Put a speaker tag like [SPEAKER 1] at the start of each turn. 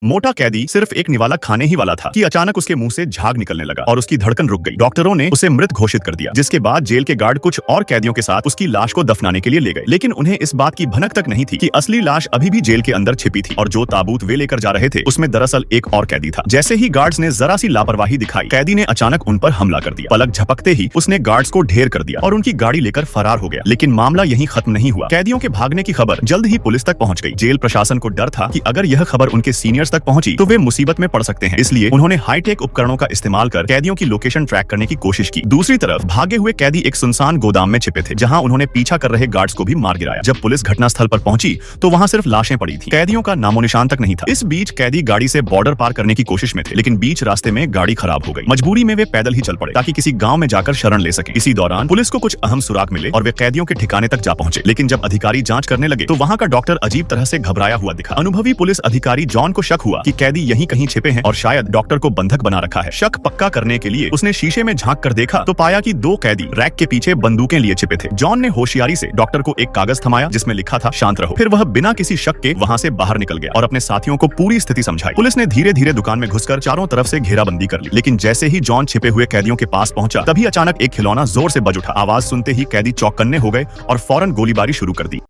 [SPEAKER 1] मोटा कैदी सिर्फ एक निवाला खाने ही वाला था कि अचानक उसके मुंह से झाग निकलने लगा और उसकी धड़कन रुक गई। डॉक्टरों ने उसे मृत घोषित कर दिया, जिसके बाद जेल के गार्ड कुछ और कैदियों के साथ उसकी लाश को दफनाने के लिए ले गए। लेकिन उन्हें इस बात की भनक तक नहीं थी कि असली लाश अभी भी जेल के अंदर छिपी थी और जो ताबूत वे लेकर जा रहे थे उसमें दरअसल एक और कैदी था। जैसे ही गार्ड्स ने जरा सी लापरवाही दिखाई, कैदी ने अचानक उन पर हमला कर दिया। पलक झपकते ही उसने गार्ड्स को ढेर कर दिया और उनकी गाड़ी लेकर फरार हो गया। लेकिन मामला यहीं खत्म नहीं हुआ। कैदियों के भागने की खबर जल्द ही पुलिस तक पहुंच गई। जेल प्रशासन को डर था कि अगर यह खबर उनके सीनियर्स तक पहुंची तो वे मुसीबत में पड़ सकते हैं, इसलिए उन्होंने हाईटेक उपकरणों का इस्तेमाल कर कैदियों की लोकेशन ट्रैक करने की कोशिश की। दूसरी तरफ भागे हुए कैदी एक सुनसान गोदाम में छिपे थे, जहां उन्होंने पीछा कर रहे गार्ड्स को भी मार गिराया। जब पुलिस घटनास्थल पर पहुंची तो वहां सिर्फ लाशें पड़ी थी, कैदियों का नामो निशान तक नहीं था। इस बीच कैदी गाड़ी से बॉर्डर पार करने की कोशिश में थे, लेकिन बीच रास्ते में गाड़ी खराब हो गई। मजबूरी में वे पैदल ही चल पड़े ताकि किसी गांव में जाकर शरण ले सके। इसी दौरान पुलिस को कुछ अहम सुराग मिले और वे कैदियों के ठिकाने तक जा पहुंचे। लेकिन जब अधिकारी जांच करने लगे तो वहां का डॉक्टर अजीब तरह से घबराया हुआ दिखा। अनुभवी पुलिस अधिकारी जॉन को शक हुआ कि कैदी यहीं कहीं छिपे हैं और शायद डॉक्टर को बंधक बना रखा है। शक पक्का करने के लिए उसने शीशे में झांक कर देखा तो पाया कि दो कैदी रैक के पीछे बंदूकें लिए छिपे थे। जॉन ने होशियारी से डॉक्टर को एक कागज थमाया जिसमें लिखा था शांत रहो। फिर वह बिना किसी शक के वहां से बाहर निकल गया और अपने साथियों को पूरी स्थिति समझाई। पुलिस ने धीरे धीरे दुकान में घुसकर चारों तरफ से घेराबंदी कर ली। लेकिन जैसे ही जॉन छिपे हुए कैदियों के पास पहुंचा तभी अचानक एक खिलौना जोर से बज उठा। आवाज सुनते ही कैदी चौकन्ने हो गए और फौरन गोलीबारी शुरू कर दी।